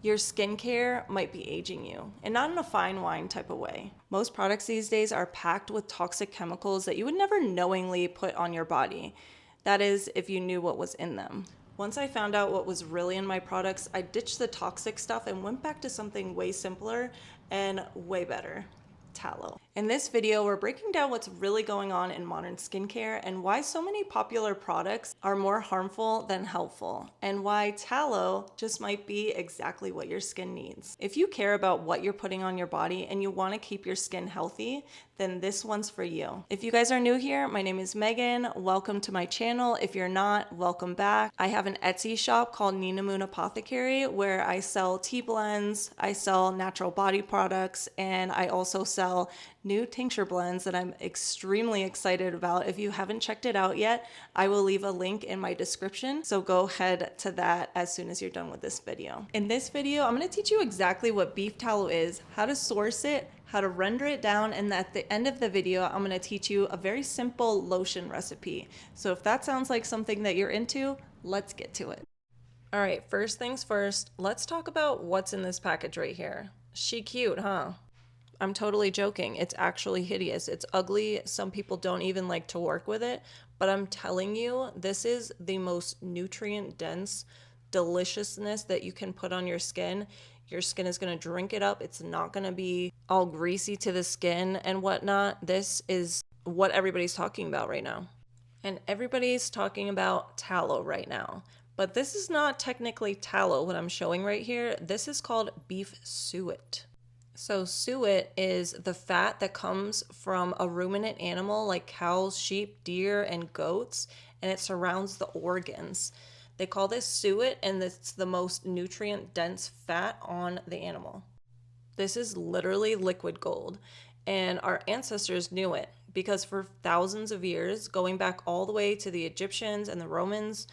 Your skincare might be aging you, and not in a fine wine type of way. Most products these days are packed with toxic chemicals that you would never knowingly put on your body. That is, if you knew what was in them. Once I found out what was really in my products, I ditched the toxic stuff and went back to something way simpler and way better. Tallow. In this video, we're breaking down what's really going on in modern skincare and why so many popular products are more harmful than helpful, and why tallow just might be exactly what your skin needs. If you care about what you're putting on your body and you want to keep your skin healthy, then this one's for you. If you guys are new here, my name is Megan. Welcome to my channel. If you're not, welcome back. I have an Etsy shop called Nina Moon Apothecary where I sell tea blends, I sell natural body products, and I also sell new tincture blends that I'm extremely excited about. If you haven't checked it out yet, I will leave a link in my description. So go ahead to that as soon as you're done with this video. In this video, I'm going to teach you exactly what beef tallow is, how to source it, how to render it down, and at the end of the video, I'm going to teach you a very simple lotion recipe. So if that sounds like something that you're into, let's get to it. All right, first things first, let's talk about what's in this package right here. She cute, huh? I'm totally joking. It's actually hideous. It's ugly. Some people don't even like to work with it, but I'm telling you, this is the most nutrient dense deliciousness that you can put on your skin. Your skin is going to drink it up. It's not going to be all greasy to the skin and whatnot. This is what everybody's talking about right now. And everybody's talking about tallow right now. But this is not technically tallow, what I'm showing right here. This is called beef suet. So suet is the fat that comes from a ruminant animal like cows, sheep, deer, and goats, and it surrounds the organs. They call this suet, and it's the most nutrient-dense fat on the animal. This is literally liquid gold, and our ancestors knew it because for thousands of years, going back all the way to the Egyptians and the Romans,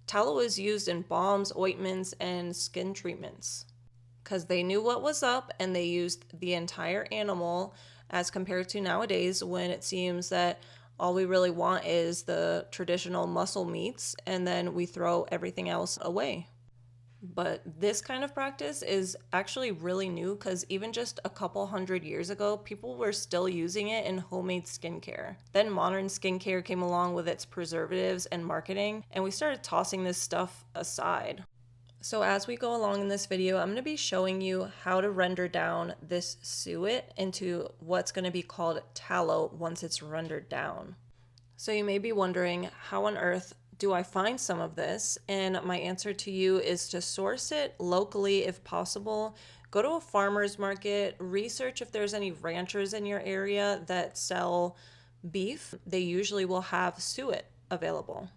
tallow was used in balms, ointments, and skin treatments. Because they knew what was up and they used the entire animal as compared to nowadays when it seems that all we really want is the traditional muscle meats and then we throw everything else away. But this kind of practice is actually really new because even just a couple hundred years ago, people were still using it in homemade skincare. Then modern skincare came along with its preservatives and marketing, and we started tossing this stuff aside. So as we go along in this video, I'm going to be showing you how to render down this suet into what's going to be called tallow once it's rendered down. So you may be wondering, how on earth do I find some of this? And my answer to you is to source it locally if possible. Go to a farmer's market, research if there's any ranchers in your area that sell beef. They usually will have suet available.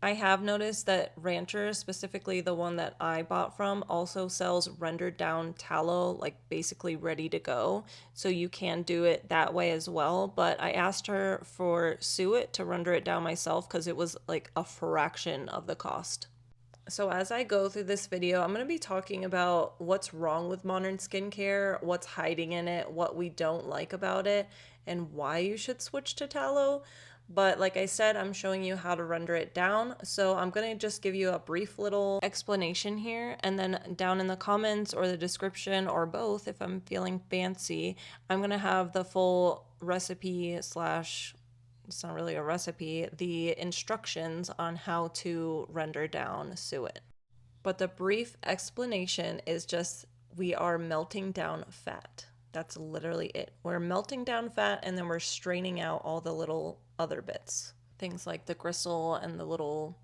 I have noticed that ranchers, specifically the one that I bought from, also sells rendered down tallow, like basically ready to go. So you can do it that way as well. But I asked her for suet to render it down myself because it was like a fraction of the cost. So as I go through this video, I'm going to be talking about what's wrong with modern skincare, what's hiding in it, what we don't like about it, and why you should switch to tallow. But like I said, I'm showing you how to render it down. So I'm going to just give you a brief little explanation here. And then down in the comments or the description or both, if I'm feeling fancy, I'm going to have the full recipe slash, it's not really a recipe, the instructions on how to render down suet. But the brief explanation is just we are melting down fat. That's literally it. We're melting down fat and then we're straining out all the little other bits. Things like the gristle and the little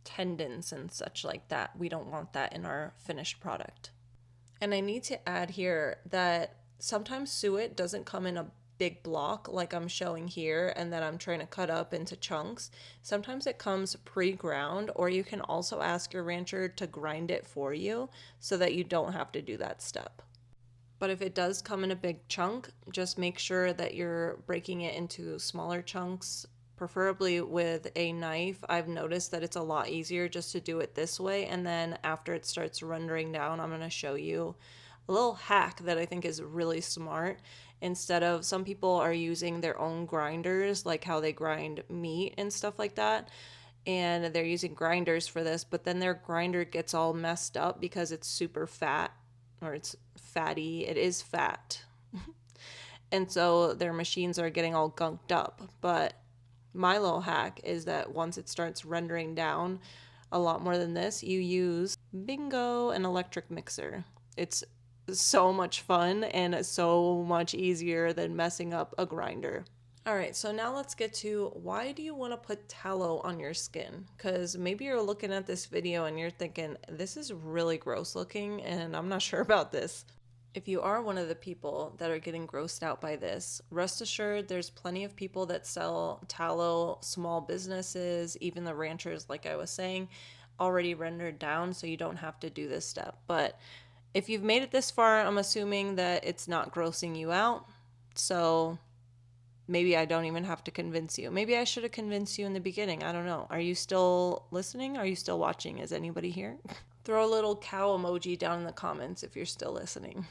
tendons and such like that. We don't want that in our finished product. And I need to add here that sometimes suet doesn't come in a big block like I'm showing here and that I'm trying to cut up into chunks. Sometimes it comes pre-ground, or you can also ask your rancher to grind it for you so that you don't have to do that step. But if it does come in a big chunk, just make sure that you're breaking it into smaller chunks, preferably with a knife. I've noticed that it's a lot easier just to do it this way. And then after it starts rendering down, I'm going to show you a little hack that I think is really smart. Instead of, some people are using their own grinders, like how they grind meat and stuff like that. and they're using grinders for this, but then their grinder gets all messed up because it's super fat, or it's fatty. It is fat. And so their machines are getting all gunked up. But my little hack is that once it starts rendering down a lot more than this, you use bingo, an electric mixer. It's so much fun and so much easier than messing up a grinder. All right, so now let's get to why do you want to put tallow on your skin? Because maybe you're looking at this video and you're thinking, this is really gross looking and I'm not sure about this. If you are one of the people that are getting grossed out by this, rest assured there's plenty of people that sell tallow, small businesses, even the ranchers, like I was saying, already rendered down, so you don't have to do this step. But if you've made it this far, I'm assuming that it's not grossing you out. So maybe I don't even have to convince you. Maybe I should have convinced you in the beginning. I don't know. Are you still listening? Are you still watching? Is anybody here? Throw a little cow emoji down in the comments if you're still listening.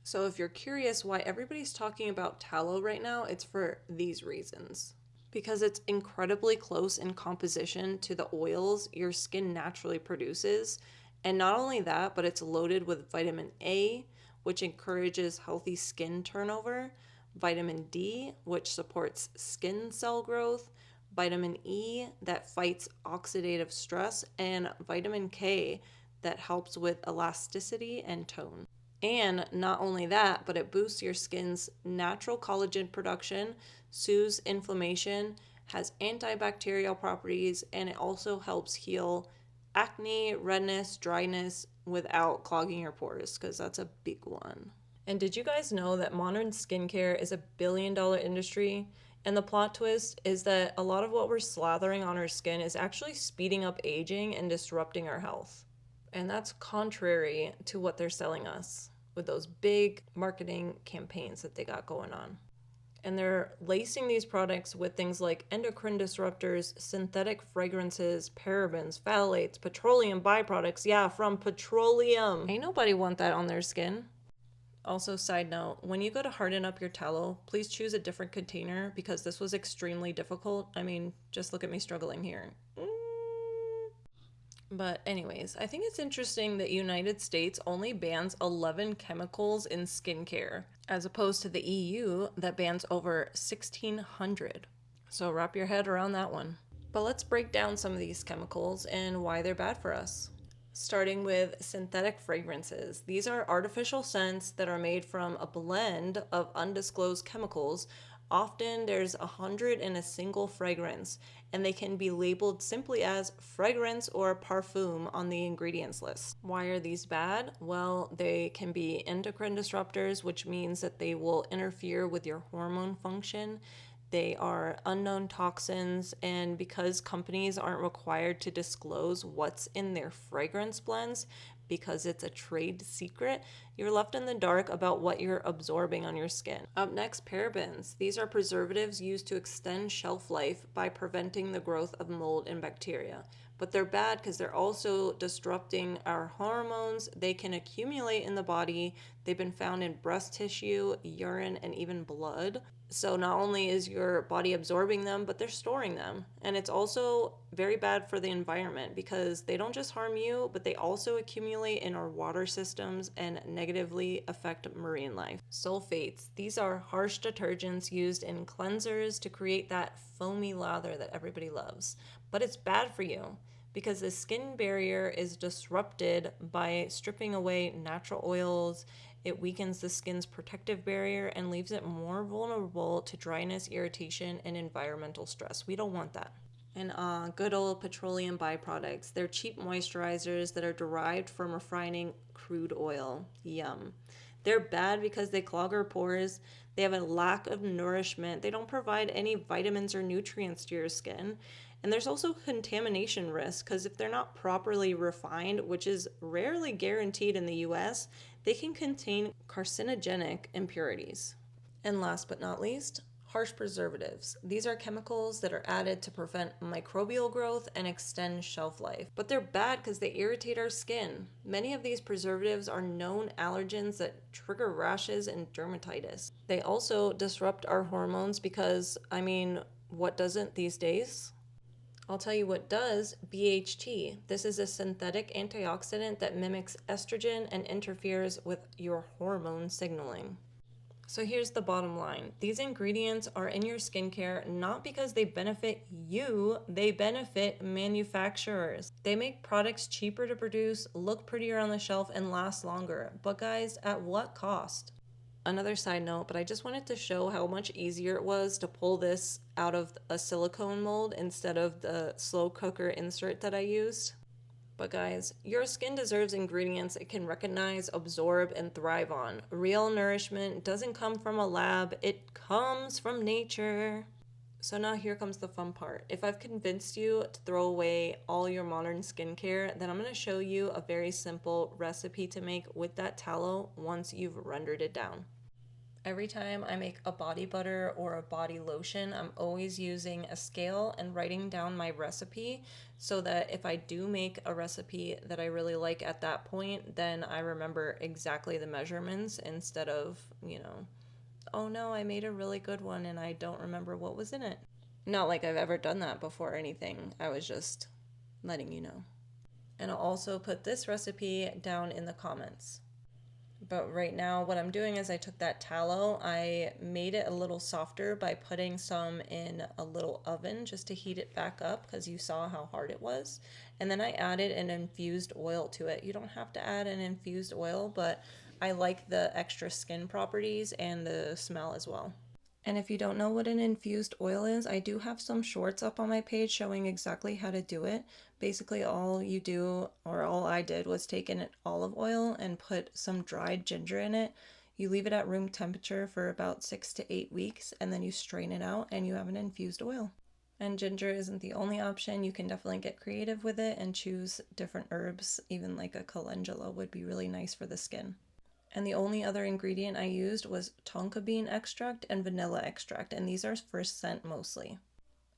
So if you're curious why everybody's talking about tallow right now, it's for these reasons. Because it's incredibly close in composition to the oils your skin naturally produces. And not only that, but it's loaded with vitamin A, which encourages healthy skin turnover, vitamin D, which supports skin cell growth, vitamin E that fights oxidative stress, and vitamin K that helps with elasticity and tone. And not only that, but it boosts your skin's natural collagen production, soothes inflammation, has antibacterial properties, and it also helps heal acne, redness, dryness without clogging your pores, because that's a big one. And did you guys know that modern skincare is $1 billion industry? And the plot twist is that a lot of what we're slathering on our skin is actually speeding up aging and disrupting our health. And that's contrary to what they're selling us with those big marketing campaigns that they got going on. And they're lacing these products with things like endocrine disruptors, synthetic fragrances, parabens, phthalates, petroleum byproducts. Yeah, from petroleum. Ain't nobody want that on their skin. Also, side note, when you go to harden up your tallow, please choose a different container because this was extremely difficult. I mean, just look at me struggling here. But anyways, I think it's interesting that United States only bans 11 chemicals in skincare, as opposed to the EU that bans over 1,600. So wrap your head around that one. But let's break down some of these chemicals and why they're bad for us. Starting with synthetic fragrances. These are artificial scents that are made from a blend of undisclosed chemicals. Often there's 100 in a single fragrance, and they can be labeled simply as fragrance or parfum on the ingredients list. Why are these bad? Well, they can be endocrine disruptors, which means that they will interfere with your hormone function. They are unknown toxins, and because companies aren't required to disclose what's in their fragrance blends because it's a trade secret, you're left in the dark about what you're absorbing on your skin. Up next, parabens. These are preservatives used to extend shelf life by preventing the growth of mold and bacteria. But they're bad because they're also disrupting our hormones. They can accumulate in the body. They've been found in breast tissue, urine, and even blood. So not only is your body absorbing them, but they're storing them. And it's also very bad for the environment because they don't just harm you, but they also accumulate in our water systems and negatively affect marine life. Sulfates. These are harsh detergents used in cleansers to create that foamy lather that everybody loves. But it's bad for you because the skin barrier is disrupted by stripping away natural oils. It weakens the skin's protective barrier and leaves it more vulnerable to dryness, irritation, and environmental stress. We don't want that. And good old petroleum byproducts. They're cheap moisturizers that are derived from refining crude oil. Yum. They're bad because they clog our pores. They have a lack of nourishment. They don't provide any vitamins or nutrients to your skin. And there's also contamination risk because if they're not properly refined, which is rarely guaranteed in the US, they can contain carcinogenic impurities. And last but not least, harsh preservatives. These are chemicals that are added to prevent microbial growth and extend shelf life. But they're bad because they irritate our skin. Many of these preservatives are known allergens that trigger rashes and dermatitis. They also disrupt our hormones because, what doesn't these days? I'll tell you what does, BHT. This is a synthetic antioxidant that mimics estrogen and interferes with your hormone signaling. So here's the bottom line. These ingredients are in your skincare not because they benefit you, they benefit manufacturers. They make products cheaper to produce, look prettier on the shelf, and last longer. But guys, at what cost? Another side note, but I just wanted to show how much easier it was to pull this out of a silicone mold instead of the slow cooker insert that I used. But guys, your skin deserves ingredients it can recognize, absorb, and thrive on. Real nourishment doesn't come from a lab, it comes from nature. So now here comes the fun part. If I've convinced you to throw away all your modern skincare, then I'm going to show you a very simple recipe to make with that tallow once you've rendered it down. Every time I make a body butter or a body lotion, I'm always using a scale and writing down my recipe so that if I do make a recipe that I really like at that point, then I remember exactly the measurements instead of, oh no, I made a really good one and I don't remember what was in it. Not like I've ever done that before or anything. I was just letting you know. And I'll also put this recipe down in the comments. But right now what I'm doing is I took that tallow, I made it a little softer by putting some in a little oven just to heat it back up because you saw how hard it was. And then I added an infused oil to it. You don't have to add an infused oil, but I like the extra skin properties and the smell as well. And if you don't know what an infused oil is, I do have some shorts up on my page showing exactly how to do it. Basically all you do, or all I did, was take in olive oil and put some dried ginger in it. You leave it at room temperature for about 6 to 8 weeks, and then you strain it out and you have an infused oil. And ginger isn't the only option. You can definitely get creative with it and choose different herbs. Even like a calendula would be really nice for the skin. And the only other ingredient I used was tonka bean extract and vanilla extract, and these are for scent mostly.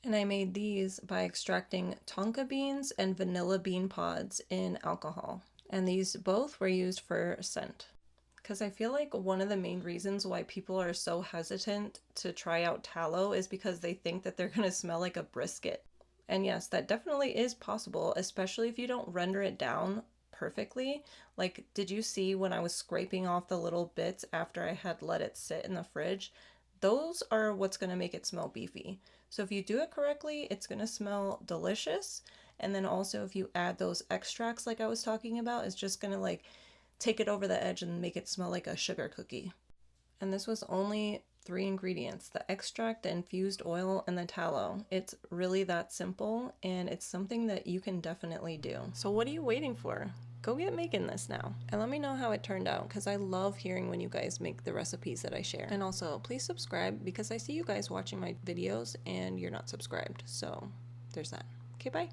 And I made these by extracting tonka beans and vanilla bean pods in alcohol. And these both were used for scent. Because I feel like one of the main reasons why people are so hesitant to try out tallow is because they think that they're going to smell like a brisket. And yes, that definitely is possible, especially if you don't render it down perfectly. Like, did you see when I was scraping off the little bits after I had let it sit in the fridge? Those are what's going to make it smell beefy. So if you do it correctly, it's going to smell delicious. And then also if you add those extracts like I was talking about, it's just going to like take it over the edge and make it smell like a sugar cookie. And this was only 3 ingredients: the extract, the infused oil, and the tallow. It's really that simple, and it's something that you can definitely do. So what are you waiting for? Go get making this now. And let me know how it turned out, because I love hearing when you guys make the recipes that I share. And also, please subscribe, because I see you guys watching my videos and you're not subscribed. So there's that. Okay, bye.